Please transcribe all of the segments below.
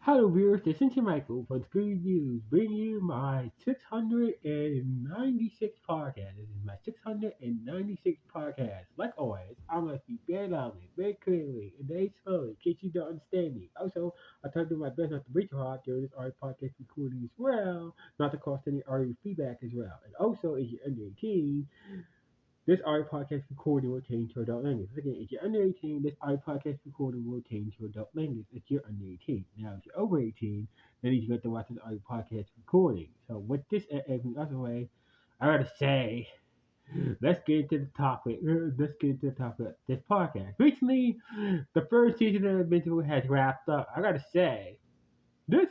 Hello viewers, this is Michael for the Good News, bringing you my 696 podcast. This is my 696 podcast. Like always, I'm going to speak very loudly, very clearly, and very slowly in case you don't understand me. Also, I try to do my best not to break your heart during this audio podcast recording as well, not to cause any audio feedback as well. And also, if you're under 18, this audio podcast recording will change to adult language. Again, if you're under 18, this audio podcast recording will change to adult language if you're under 18. Now, if you're over 18, then you get to watch this audio podcast recording. So, with this and everything else away, I gotta say, let's get into the topic. Let's get into the topic of this podcast. Recently, the first season of Invincible has wrapped up. I gotta say, this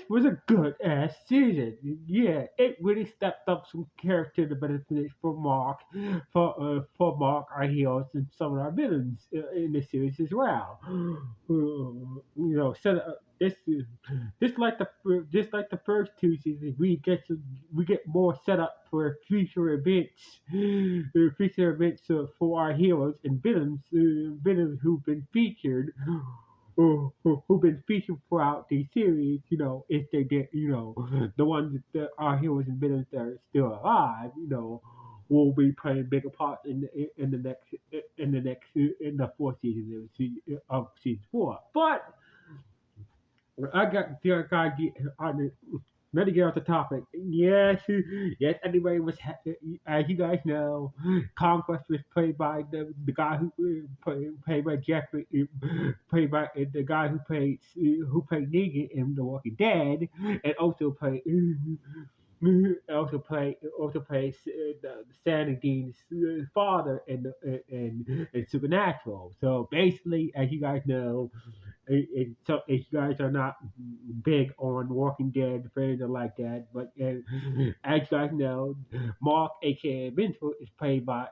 was a good ass season. Yeah, it really stepped up some character development for Mark, our heroes, and some of our villains in the series as well. So just like the first two seasons, we get more setup for future events for our heroes and villains who've been featured who've been featured throughout the series, if they get, the ones that are heroes and villains that are still alive, will be playing bigger parts in the fourth season of season four. But I got get on the. Let me get off the topic. Yes. Anybody as you guys know, Conquest was played by the guy played by Jeffrey, played by the guy who played Negan in The Walking Dead, and also plays the Sandy Dean's father in Supernatural. So basically, as you guys know, so if you guys are not big on Walking Dead fans or like that, but as you guys know, Mark, aka Invincible, is played by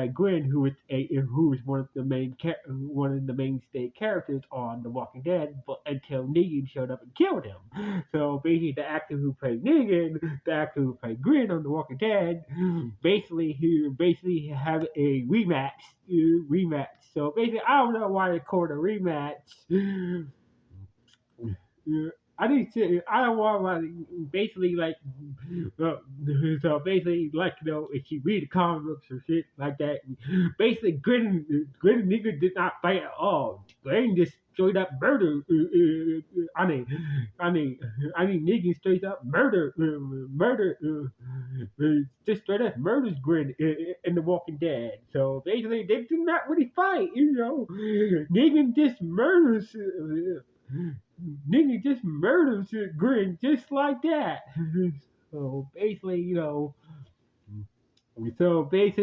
Gwen, who is one of the mainstay characters on The Walking Dead, but until Negan showed up and killed him. So basically, the actor who played Gwen on The Walking Dead, basically have a rematch. So basically, I don't know why they called it a rematch. I need to. I don't want basically like. Uh, so basically, like if you read the comic books or shit like that, basically, Grin nigga did not fight at all. Grin just straight up murder. I mean, nigga straight up just straight up murders Grin in The Walking Dead. So basically, they do not really fight. Negan just murders. Nigga just murders Grin just like that. So basically,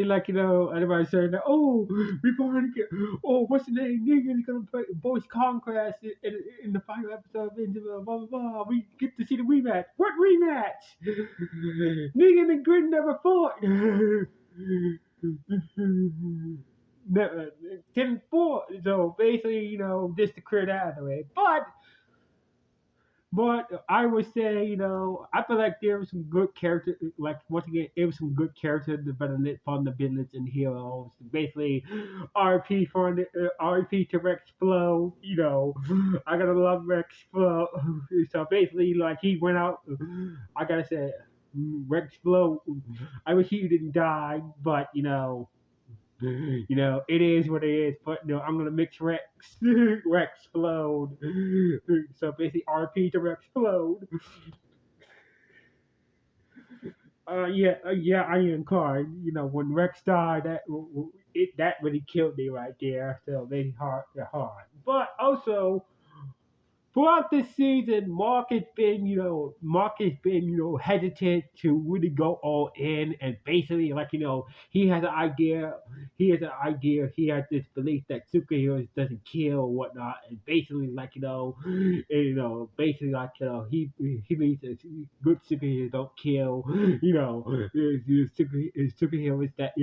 like everybody's saying that, oh, we going to get, oh, what's the name? Nigga is gonna play voice Conquest in the final episode of Invincible, blah blah blah. We get to see the rematch. What rematch? Nigga and Grin never fought. No, 10-4. So basically, just to clear that out of the way. But I would say, I feel like there was some good character. Like once again, it was some good character development from the villains and heroes. Basically, RP to Rex Flow. I gotta love Rex Flow. So basically, like he went out. I gotta say, Rex Flow. I wish he didn't die, but it is what it is. But I'm gonna mix Rex, Rex Explode. So basically, RP to Rex Explode. Yeah, I am card. When Rex died, that really killed me right there. So they hard. But also, throughout this season, Mark has been, hesitant to really go all in, and basically, like, he has an idea, he has this belief that superheroes doesn't kill or whatnot, and basically, like, basically, like, he believes that good superheroes don't kill, superheroes that,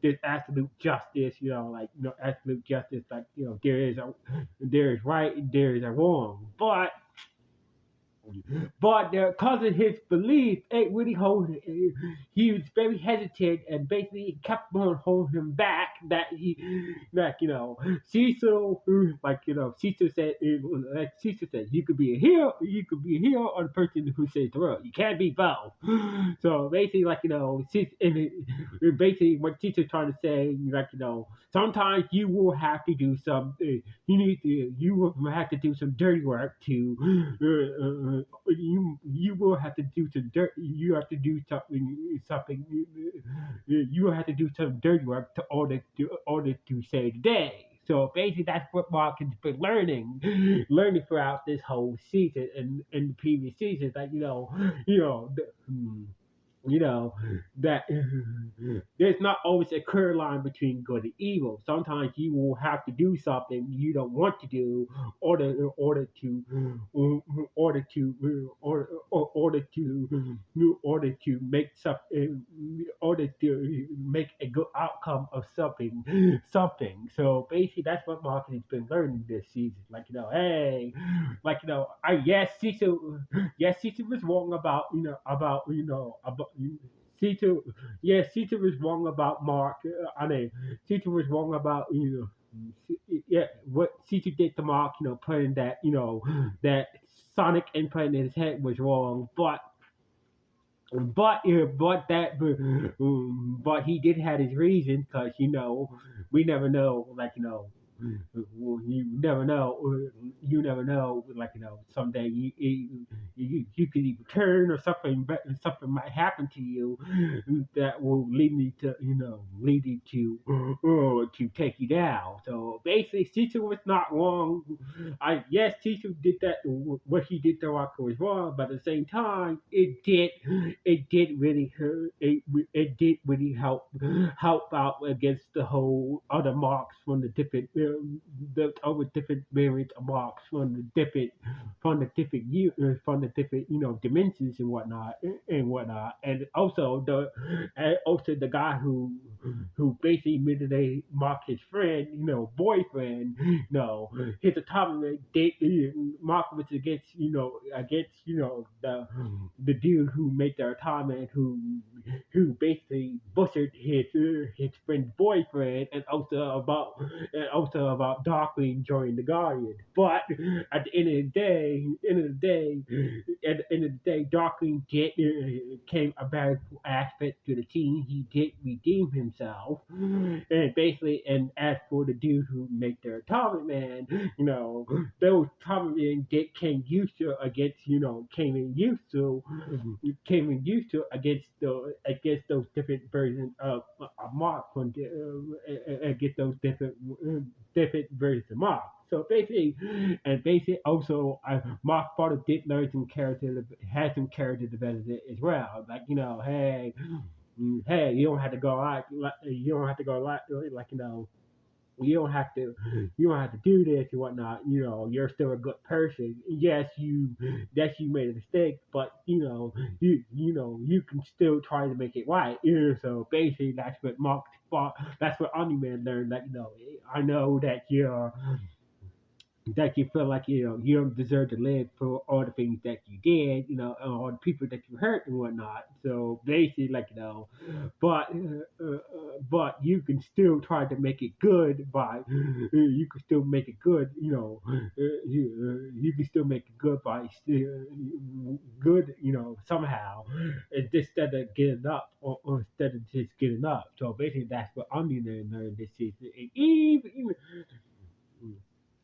there's absolute justice, absolute justice, like, there is right, there is a wrong. But but because of his belief, it really hold. He was very hesitant and basically kept on holding him back. That he, like Cecil, Cecil said, like Cecil said, you could be a hero, you could be a hero, or the person who saves the world. You can't be both. So basically, basically what Cecil's trying to say, sometimes you will have to do something. You will have to do some dirty work to you will have to do some dirt. You have to do something. You will have to do some dirty work to order to save the day. So basically, that's what Mark has been learning throughout this whole season and the previous seasons. You know that there's not always a clear line between good and evil. Sometimes you will have to do something you don't want to do, order to make something, order to make a good outcome of something. So basically, that's what Marcus has been learning this season. Hey, I Caesar was wrong about Caesar. Yeah, Caesar was wrong about Mark. Caesar was wrong about yeah, what Caesar did to Mark. Putting that Sonic implant in his head was wrong, but he did have his reason because we never know you never know. You never know. Someday you could either turn or something might happen to you that will lead you to take you down. So basically, Caesar was not wrong. I Yes, Caesar did that. What he did to Rocco was wrong, but at the same time, it did really hurt. It did really help out against the whole other marks from the other different variants of marks from the different dimensions and also the guy who basically made Mark his friend, boyfriend, his atomic date. Mark was against the dude who made the atomic who basically butchered his friend's boyfriend, and also about Darkwing joining the Guardian. But at the end of the day, Darkwing did came a valuable aspect to the team. He did redeem himself, and basically, and as for the dude who made the Atomic Man, those Atomic Men did came in used to against those different versions of Mark against those different versions of Mark. So basically also Mark Potter did learn some character had some character development as well. Hey, you don't have to go like you don't have to do this and whatnot. You're still a good person. Yes, you made a mistake, but you can still try to make it right. So basically, that's what Omni Man learned. I know that you feel like you don't deserve to live for all the things that you did, and all the people that you hurt and whatnot. So basically, but you can still try to make it good by you can still make it good. You can still make it good by still good. Somehow, instead of getting up or instead of just getting up. So basically, that's what I'm learning this season. And even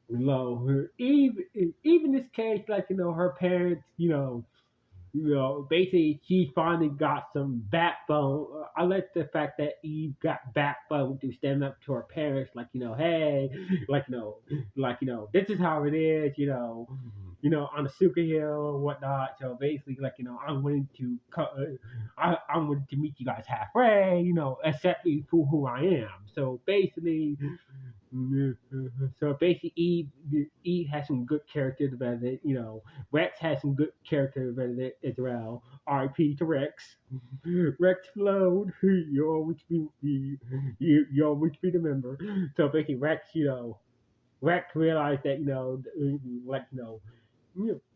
low. Even this case, her parents, basically she finally got some backbone. I like the fact that Eve got backbone to stand up to her parents, hey, this is how it is, on a superhero and whatnot. So basically, I'm willing to meet you guys halfway, accept me for who I am. So basically, Eve has some good character development. Rex has some good character development as well. R.I.P. to Rex. Rex flowed. You always be the member. So basically, Rex realized that like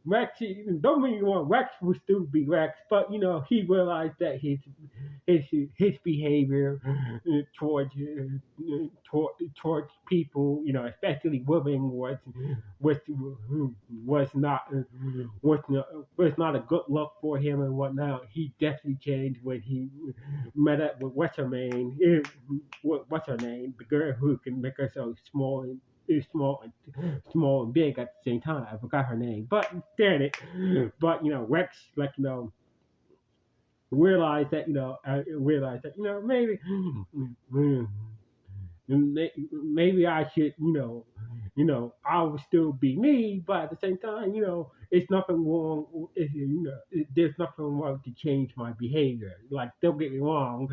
Rex, don't get me wrong, Rex will still be Rex, but he realized that his his behavior towards towards people, especially women, was was not was not was not a good look for him and whatnot. He definitely changed when he met up with what's her name, what's her name, the girl who can make herself small and small and big at the same time. I forgot her name, but damn it. But Rex, like realized that maybe maybe I should, I would still be me, but at the same time, it's nothing wrong. There's nothing wrong to change my behavior. Like, don't get me wrong,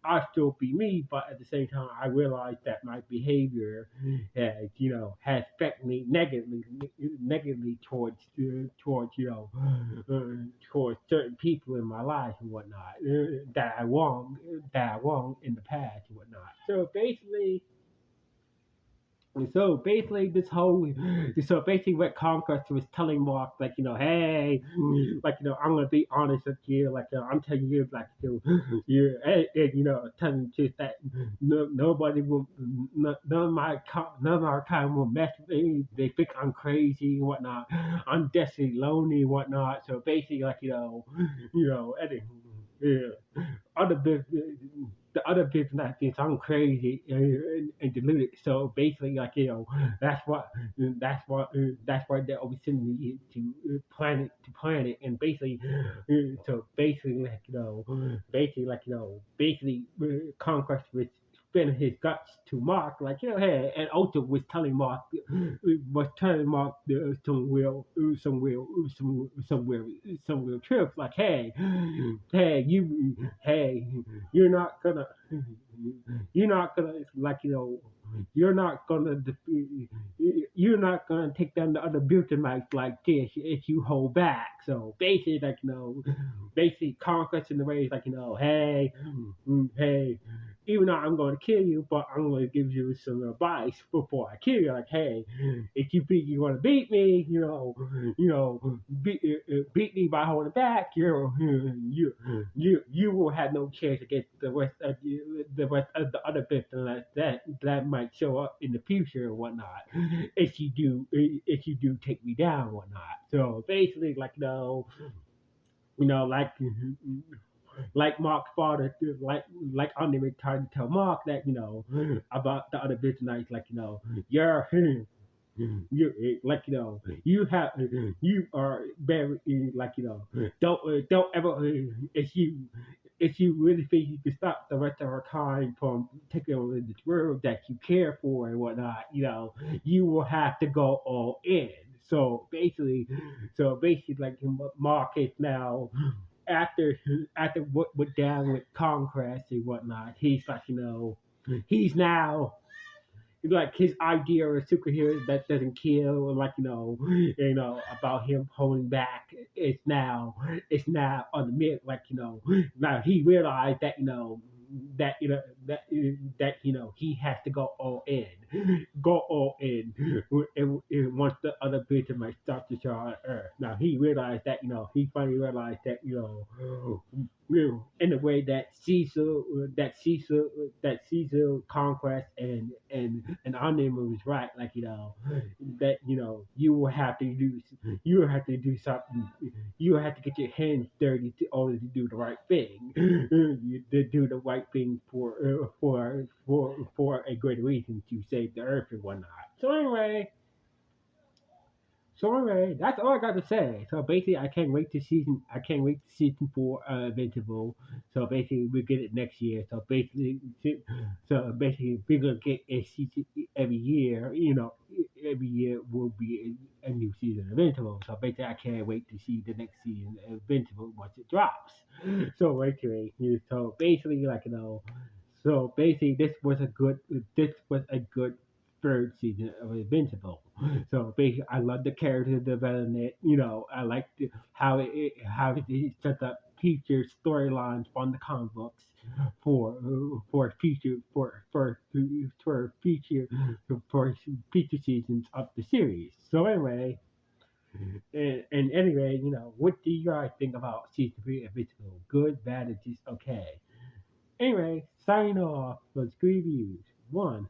I still be me, but at the same time, I realize that my behavior has affected me negatively towards towards certain people in my life and whatnot that I wronged in the past and whatnot. So basically what Conquest was telling Mark, like, hey, like, I'm gonna be honest with you, like, I'm telling you, like, and, telling you just that nobody will, none of our kind will mess with me. They think I'm crazy and whatnot. I'm desperately lonely and whatnot. So basically, like, and, other business, the other business that thinks I'm crazy and deluded. So basically, like, that's what that's why they're always sending me to planet, and basically, so basically, like, Conquest was spilling his guts to Mark, like, hey, and Otto was telling Mark some real truth, like, hey, hey, you're not gonna, you're not gonna, like, you're not gonna you're not gonna take down the other Butamites like this if you hold back. So basically, like, basically Conquest in the way is like, hey, even though I'm going to kill you, but I'm going to give you some advice before I kill you. Like, hey, if you think you're going to beat me, beat me by holding back, you will have no chance against the rest of the other victims that might show up in the future and whatnot. If you do take me down and whatnot. So basically, like, like Mark's father, like Omni tried to tell Mark that, about the other Vigilites, like, you're you, like, you are very, like, don't ever, if you really think you can stop the rest of our kind from taking over this world that you care for and whatnot, you will have to go all in. So basically, like, Mark is now, after what went down with Conquest and whatnot, he's like, he's now, like, his idea of a superhero that doesn't kill, like, about him holding back, it's now on the mid, like, now he realized that, that you know that he has to go all in and once the other bitches might start to show on Earth. Now he realized that, he finally realized that, in the way that Caesar Conquest and Omnium was right, like, that, you will have to do something, you will have to get your hands dirty in order to do the right thing, to do the right thing for a great reason, to save the earth and whatnot. So anyway, that's all I got to say. So basically, I can't wait to season four, Invincible. So basically, we'll get it next year. So basically, we're gonna get a season every year. Every year will be a new season of Invincible. So basically, I can't wait to see the next season of Invincible once it drops. So basically, like, this was a good third season of Invincible. So basically, I love the character development. I like how it set up future storylines from the comic books for future for future seasons of the series. So anyway, And anyway, what do you guys think about season three of Invincible? Good, bad, or just okay? Anyway, signing off for the three reviews. One,